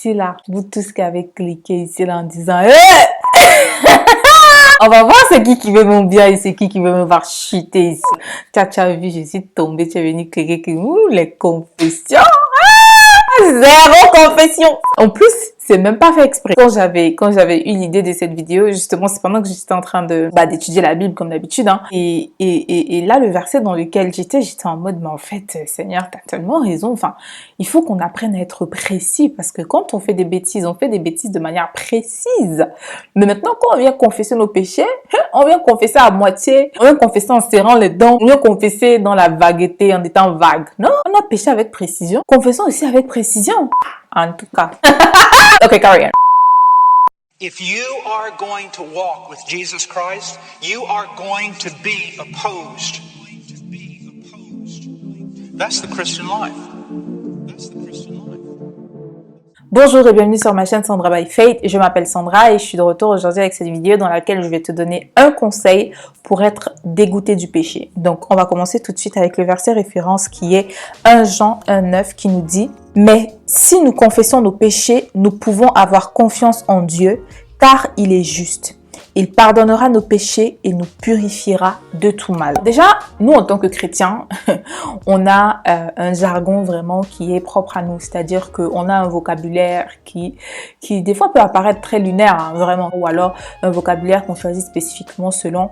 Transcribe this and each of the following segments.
ici là, vous tous qui avez cliqué ici là en disant on va voir c'est qui veut mon bien et c'est qui veut me voir chuter ici. Tu as vu, je suis tombée, tu es venu cliquer, les confessions. Zéro confession. En plus, c'est même pas fait exprès. Quand j'avais eu l'idée de cette vidéo, justement, c'est pendant que j'étais en train de d'étudier la Bible comme d'habitude. Hein, et là, le verset dans lequel j'étais en mode, mais en fait, Seigneur, t'as tellement raison. Enfin, il faut qu'on apprenne à être précis parce que quand on fait des bêtises de manière précise. Mais maintenant, quand on vient confesser nos péchés, on vient confesser à moitié, on vient confesser en serrant les dents, on vient confesser dans la vagueté, en étant vague. Non, on a péché avec précision. Confessons aussi avec précision. En tout cas. Okay, carry on. If you are going to walk with Jesus Christ, you are going to be opposed. That's the Christian life. Bonjour et bienvenue sur ma chaîne Sandra by Faith. Je m'appelle Sandra et je suis de retour aujourd'hui avec cette vidéo dans laquelle je vais te donner un conseil pour être dégoûté du péché. Donc, on va commencer tout de suite avec le verset référence qui est 1 Jean 1,9 qui nous dit « Mais si nous confessons nos péchés, nous pouvons avoir confiance en Dieu car il est juste. Il pardonnera nos péchés et nous purifiera de tout mal. » Déjà, nous en tant que chrétiens, on a un jargon vraiment qui est propre à nous. C'est-à-dire qu'on a un vocabulaire qui des fois peut apparaître très lunaire, hein, vraiment. Ou alors un vocabulaire qu'on choisit spécifiquement selon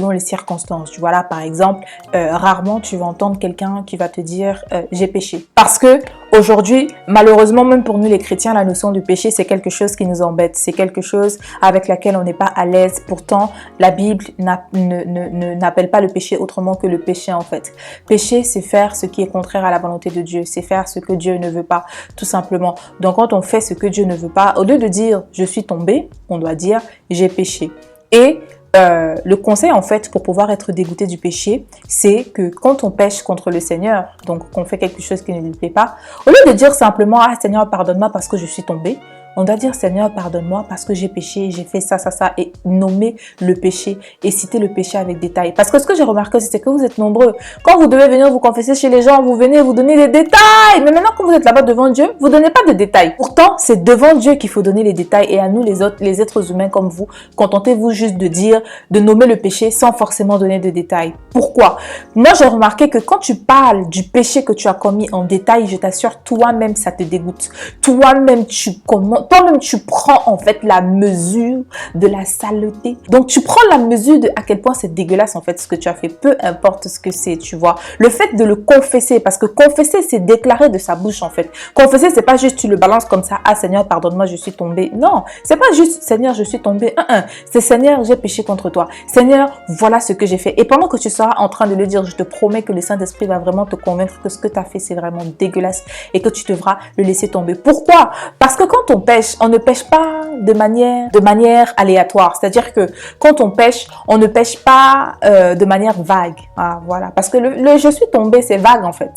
les circonstances. Tu vois là, par exemple, rarement tu vas entendre quelqu'un qui va te dire j'ai péché. Parce que aujourd'hui, malheureusement, même pour nous les chrétiens, la notion du péché, c'est quelque chose qui nous embête. C'est quelque chose avec laquelle on n'est pas à l'aise. Pourtant, la Bible n'appelle pas le péché autrement que le péché en fait. Péché, c'est faire ce qui est contraire à la volonté de Dieu. C'est faire ce que Dieu ne veut pas, tout simplement. Donc, quand on fait ce que Dieu ne veut pas, au lieu de dire « je suis tombé », on doit dire « j'ai péché ». Et le conseil en fait pour pouvoir être dégoûté du péché, c'est que quand on pêche contre le Seigneur, donc qu'on fait quelque chose qui ne lui plaît pas, au lieu de dire simplement « ah Seigneur, pardonne-moi parce que je suis tombé », on doit dire « Seigneur, pardonne-moi parce que j'ai péché, j'ai fait ça, et nommer le péché et citer le péché avec détail. Parce que ce que j'ai remarqué aussi, c'est que vous êtes nombreux. Quand vous devez venir vous confesser chez les gens, vous venez vous donner des détails. Mais maintenant, quand vous êtes là-bas devant Dieu, vous ne donnez pas de détails. Pourtant, c'est devant Dieu qu'il faut donner les détails. Et à nous, les autres, les êtres humains comme vous, contentez-vous juste de nommer le péché sans forcément donner de détails. Pourquoi? Moi, j'ai remarqué que quand tu parles du péché que tu as commis en détail, je t'assure, toi-même, ça te dégoûte. Toi-même, tu prends en fait la mesure de la saleté. Donc, tu prends la mesure de à quel point c'est dégueulasse en fait ce que tu as fait, peu importe ce que c'est, tu vois. Le fait de le confesser, parce que confesser, c'est déclarer de sa bouche en fait. Confesser, c'est pas juste tu le balances comme ça, ah Seigneur, pardonne-moi, je suis tombé. Non, c'est pas juste Seigneur, je suis tombé. C'est Seigneur, j'ai péché contre toi. Seigneur, voilà ce que j'ai fait. Et pendant que tu seras en train de le dire, je te promets que le Saint-Esprit va vraiment te convaincre que ce que tu as fait, c'est vraiment dégueulasse et que tu devras le laisser tomber. Pourquoi? Parce que quand on pêche, on ne pêche pas de manière aléatoire. C'est-à-dire que quand on pêche, on ne pêche pas de manière vague. Ah, voilà. Parce que le je suis tombé, c'est vague en fait.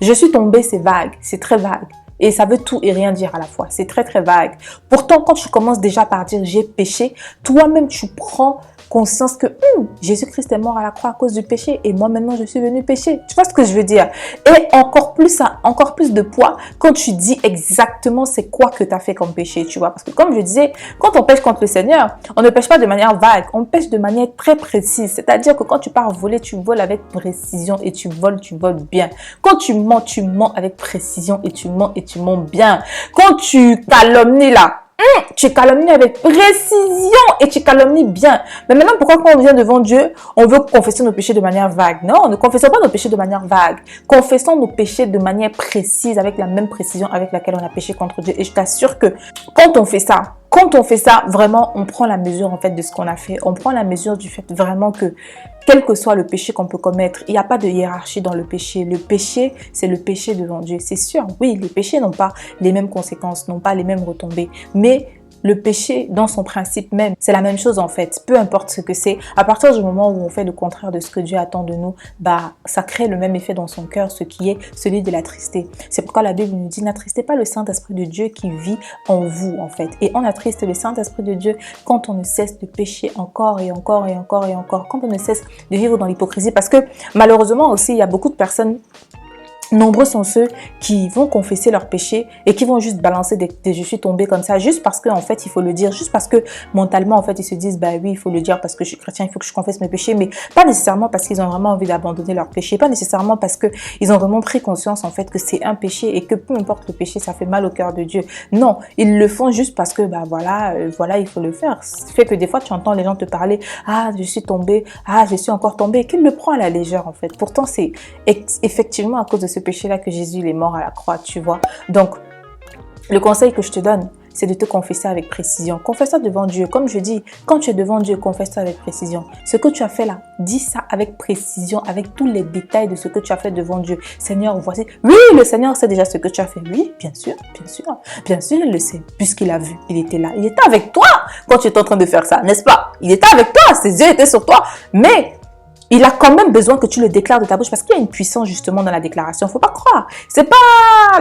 Je suis tombé, c'est vague. C'est très vague. Et ça veut tout et rien dire à la fois. C'est très très vague. Pourtant, quand tu commences déjà par dire j'ai péché, toi-même tu prends conscience que Jésus-Christ est mort à la croix à cause du péché et moi maintenant je suis venu pécher. Tu vois ce que je veux dire? Et encore plus de poids quand tu dis exactement c'est quoi que tu as fait comme péché, tu vois. Parce que comme je disais, quand on pêche contre le Seigneur, on ne pêche pas de manière vague, on pêche de manière très précise. C'est-à-dire que quand tu pars voler, tu voles avec précision et tu voles bien. Quand tu mens avec précision et tu mens bien. Quand tu calomnies là, tu calomnies avec précision et tu calomnies bien. Mais maintenant, pourquoi quand on vient devant Dieu, on veut confesser nos péchés de manière vague? Non, ne confessons pas nos péchés de manière vague. Confessons nos péchés de manière précise, avec la même précision avec laquelle on a péché contre Dieu. Et je t'assure que quand on fait ça, vraiment, on prend la mesure en fait de ce qu'on a fait. On prend la mesure du fait vraiment que quel que soit le péché qu'on peut commettre, il n'y a pas de hiérarchie dans le péché. Le péché, c'est le péché devant Dieu. C'est sûr, oui, les péchés n'ont pas les mêmes conséquences, n'ont pas les mêmes retombées. Mais le péché, dans son principe même, c'est la même chose en fait. Peu importe ce que c'est, à partir du moment où on fait le contraire de ce que Dieu attend de nous, ça crée le même effet dans son cœur, ce qui est celui de l'attrister. C'est pourquoi la Bible nous dit, n'attristez pas le Saint-Esprit de Dieu qui vit en vous en fait. Et on attriste le Saint-Esprit de Dieu quand on ne cesse de pécher encore et encore et encore et encore, quand on ne cesse de vivre dans l'hypocrisie. Parce que malheureusement aussi, il y a beaucoup de personnes Nombreux sont ceux qui vont confesser leurs péchés et qui vont juste balancer des je suis tombé comme ça, juste parce qu'en fait, il faut le dire, juste parce que mentalement, en fait, ils se disent, bah oui, il faut le dire parce que je suis chrétien, il faut que je confesse mes péchés, mais pas nécessairement parce qu'ils ont vraiment envie d'abandonner leurs péchés, pas nécessairement parce qu'ils ont vraiment pris conscience, en fait, que c'est un péché et que peu importe le péché, ça fait mal au cœur de Dieu. Non, ils le font juste parce que, bah voilà, voilà, il faut le faire. Ce qui fait que des fois, tu entends les gens te parler, ah, je suis tombé, ah, je suis encore tombé, et qu'ils le prennent à la légère, en fait. Pourtant, c'est effectivement à cause de ce péché-là que Jésus il est mort à la croix, tu vois. Donc, le conseil que je te donne, c'est de te confesser avec précision. Confesse-toi devant Dieu. Comme je dis, quand tu es devant Dieu, confesse-toi avec précision. Ce que tu as fait là, dis ça avec précision, avec tous les détails de ce que tu as fait devant Dieu. Seigneur, voici. Oui, le Seigneur sait déjà ce que tu as fait. Oui, bien sûr, bien sûr. Bien sûr, il le sait, puisqu'il a vu. Il était là. Il était avec toi quand tu étais en train de faire ça, n'est-ce pas? Il était avec toi. Ses yeux étaient sur toi. Mais il a quand même besoin que tu le déclares de ta bouche parce qu'il y a une puissance justement dans la déclaration. Il ne faut pas croire. C'est pas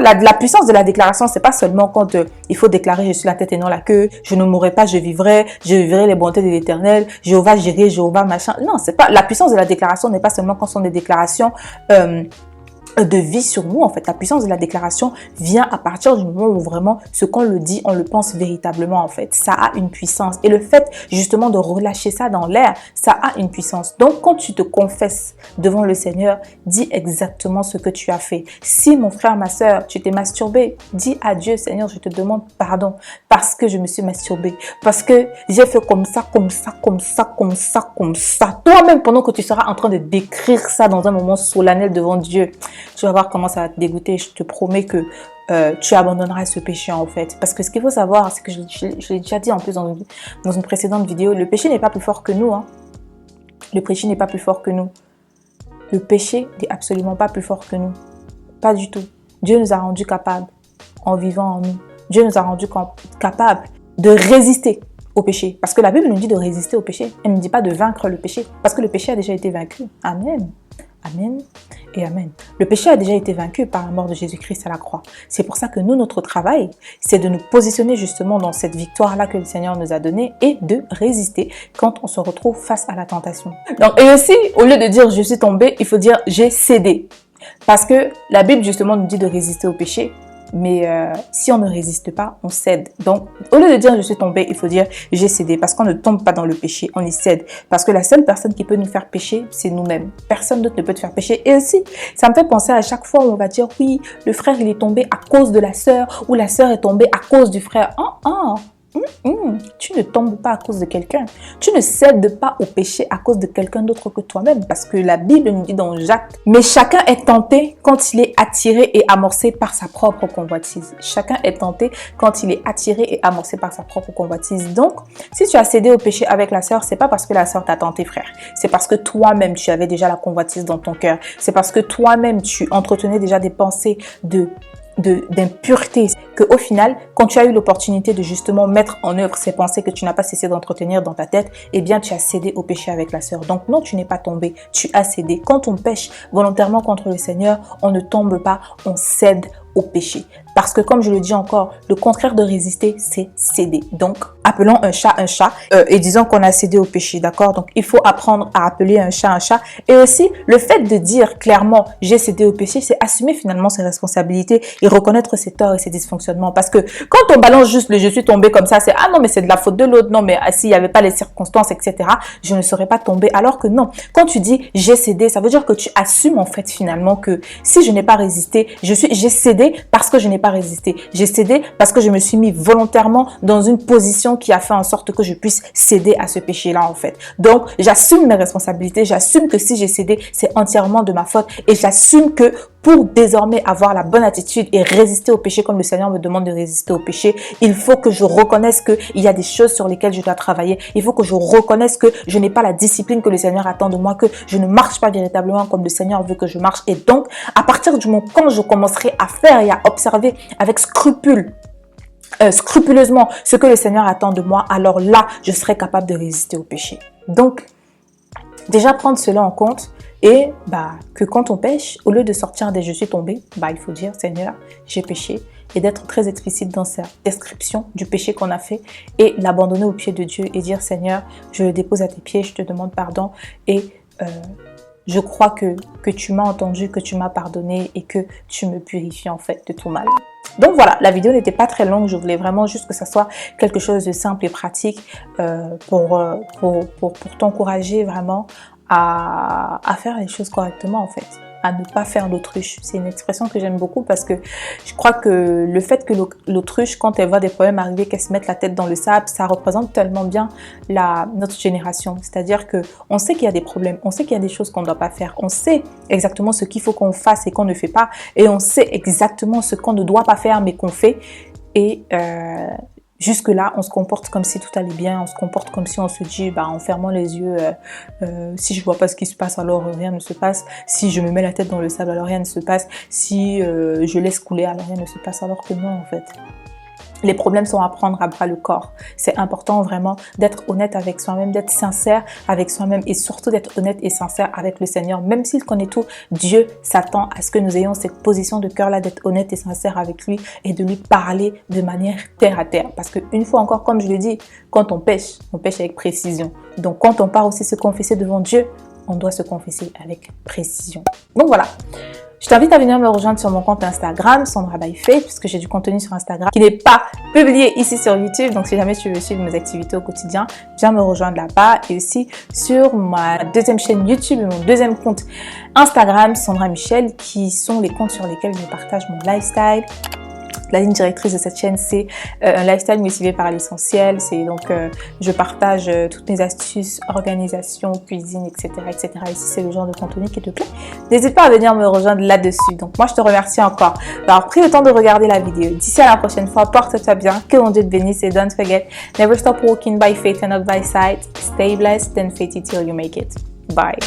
la puissance de la déclaration, c'est pas seulement quand il faut déclarer je suis la tête et non la queue, je ne mourrai pas, je vivrai les bontés de l'Éternel, Jéhovah j'irai, Jéhovah machin. Non, c'est pas la puissance de la déclaration n'est pas seulement quand ce sont des déclarations de vie sur nous. En fait, la puissance de la déclaration vient à partir du moment où vraiment ce qu'on le dit, on le pense véritablement. En fait, ça a une puissance et le fait justement de relâcher ça dans l'air, ça a une puissance. Donc quand tu te confesses devant le Seigneur, dis exactement ce que tu as fait. Si mon frère, ma soeur, tu t'es masturbé, dis à Dieu, Seigneur, je te demande pardon parce que je me suis masturbé, parce que j'ai fait comme ça, comme ça, comme ça, comme ça, comme ça. Toi-même, pendant que tu seras en train de décrire ça dans un moment solennel devant Dieu, tu vas voir comment ça va te dégoûter. Je te promets que tu abandonneras ce péché en fait. Parce que ce qu'il faut savoir, c'est que je l'ai déjà dit en plus dans une précédente vidéo, le péché n'est pas plus fort que nous. Hein. Le péché n'est pas plus fort que nous. Le péché n'est absolument pas plus fort que nous. Pas du tout. Dieu nous a rendus capables en vivant en nous. Dieu nous a rendus capables de résister au péché. Parce que la Bible nous dit de résister au péché. Elle ne dit pas de vaincre le péché. Parce que le péché a déjà été vaincu. Amen. Amen et amen. Le péché a déjà été vaincu par la mort de Jésus-Christ à la croix. C'est pour ça que nous, notre travail, c'est de nous positionner justement dans cette victoire-là que le Seigneur nous a donnée et de résister quand on se retrouve face à la tentation. Donc, et aussi, au lieu de dire je suis tombé, il faut dire j'ai cédé. Parce que la Bible justement nous dit de résister au péché. Mais si on ne résiste pas, on cède. Donc, au lieu de dire je suis tombé, il faut dire j'ai cédé. Parce qu'on ne tombe pas dans le péché, on y cède. Parce que la seule personne qui peut nous faire pécher, c'est nous-mêmes. Personne d'autre ne peut te faire pécher. Et aussi, ça me fait penser à chaque fois où on va dire oui, le frère il est tombé à cause de la sœur ou la sœur est tombée à cause du frère. Tu ne tombes pas à cause de quelqu'un. Tu ne cèdes pas au péché à cause de quelqu'un d'autre que toi-même. Parce que la Bible nous dit dans Jacques, mais chacun est tenté quand il est attiré et amorcé par sa propre convoitise. Chacun est tenté quand il est attiré et amorcé par sa propre convoitise. Donc, si tu as cédé au péché avec la sœur, c'est pas parce que la sœur t'a tenté, frère. C'est parce que toi-même, tu avais déjà la convoitise dans ton cœur. C'est parce que toi-même, tu entretenais déjà des pensées d'impureté, que au final, quand tu as eu l'opportunité de justement mettre en œuvre ces pensées que tu n'as pas cessé d'entretenir dans ta tête, eh bien tu as cédé au péché avec la sœur. Donc non, tu n'es pas tombé, tu as cédé. Quand on pêche volontairement contre le Seigneur, on ne tombe pas, on cède au péché. Parce que comme je le dis encore, le contraire de résister, c'est céder. Donc, appelons un chat et disons qu'on a cédé au péché, d'accord? Donc, il faut apprendre à appeler un chat. Et aussi, le fait de dire clairement « j'ai cédé au péché », c'est assumer finalement ses responsabilités et reconnaître ses torts et ses dysfonctionnements. Parce que quand on balance juste le « je suis tombé » comme ça, c'est « ah non, mais c'est de la faute de l'autre, non, mais s'il n'y avait pas les circonstances, etc., je ne serais pas tombé ». Alors que non, quand tu dis « j'ai cédé », ça veut dire que tu assumes en fait finalement que si je n'ai pas résisté, j'ai cédé parce que je n'ai pas résisté. J'ai cédé parce que je me suis mis volontairement dans une position qui a fait en sorte que je puisse céder à ce péché-là en fait. Donc, j'assume mes responsabilités, j'assume que si j'ai cédé, c'est entièrement de ma faute et j'assume que pour désormais avoir la bonne attitude et résister au péché comme le Seigneur me demande de résister au péché, il faut que je reconnaisse qu'il y a des choses sur lesquelles je dois travailler. Il faut que je reconnaisse que je n'ai pas la discipline que le Seigneur attend de moi, que je ne marche pas véritablement comme le Seigneur veut que je marche. Et donc, à partir du moment quand je commencerai à faire et à observer avec scrupuleusement ce que le Seigneur attend de moi, alors là, je serai capable de résister au péché. Donc, déjà prendre cela en compte et que quand on pêche, au lieu de sortir des « je suis tombé », il faut dire « Seigneur, j'ai péché » et d'être très explicite dans sa description du péché qu'on a fait et l'abandonner aux pieds de Dieu et dire « Seigneur, je le dépose à tes pieds, je te demande pardon et je crois que tu m'as entendu, que tu m'as pardonné et que tu me purifies en fait de tout mal. Donc voilà, la vidéo n'était pas très longue, je voulais vraiment juste que ça soit quelque chose de simple et pratique pour t'encourager vraiment à faire les choses correctement en fait, à ne pas faire l'autruche. C'est une expression que j'aime beaucoup parce que je crois que le fait que l'autruche, quand elle voit des problèmes arriver, qu'elle se mette la tête dans le sable, ça représente tellement bien notre génération. C'est-à-dire que on sait qu'il y a des problèmes, on sait qu'il y a des choses qu'on ne doit pas faire, on sait exactement ce qu'il faut qu'on fasse et qu'on ne fait pas, et on sait exactement ce qu'on ne doit pas faire mais qu'on fait. Et jusque-là, on se comporte comme si tout allait bien, on se comporte comme si on se dit, en fermant les yeux, si je vois pas ce qui se passe, alors rien ne se passe. Si je me mets la tête dans le sable, alors rien ne se passe. Si je laisse couler, alors rien ne se passe. Alors que non, en fait. Les problèmes sont à prendre à bras le corps. C'est important vraiment d'être honnête avec soi-même, d'être sincère avec soi-même et surtout d'être honnête et sincère avec le Seigneur. Même s'il connaît tout, Dieu s'attend à ce que nous ayons cette position de cœur-là d'être honnête et sincère avec lui et de lui parler de manière terre à terre. Parce qu'une fois encore, comme je le dis, quand on pêche avec précision. Donc quand on part aussi se confesser devant Dieu, on doit se confesser avec précision. Donc voilà. Je t'invite à venir me rejoindre sur mon compte Instagram, Sandra by Faith, puisque j'ai du contenu sur Instagram qui n'est pas publié ici sur YouTube. Donc, si jamais tu veux suivre mes activités au quotidien, viens me rejoindre là-bas. Et aussi sur ma deuxième chaîne YouTube et mon deuxième compte Instagram, Sandra Michel, qui sont les comptes sur lesquels je partage mon lifestyle. La ligne directrice de cette chaîne, c'est un lifestyle motivé par l'essentiel. C'est donc, je partage toutes mes astuces, organisation, cuisine, etc., etc. Et si c'est le genre de contenu qui te plaît, n'hésite pas à venir me rejoindre là-dessus. Donc, moi, je te remercie encore d'avoir pris le temps de regarder la vidéo. D'ici à la prochaine fois, porte-toi bien, que mon Dieu te bénisse et don't forget, never stop walking by faith and not by sight. Stay blessed and faith it till you make it. Bye.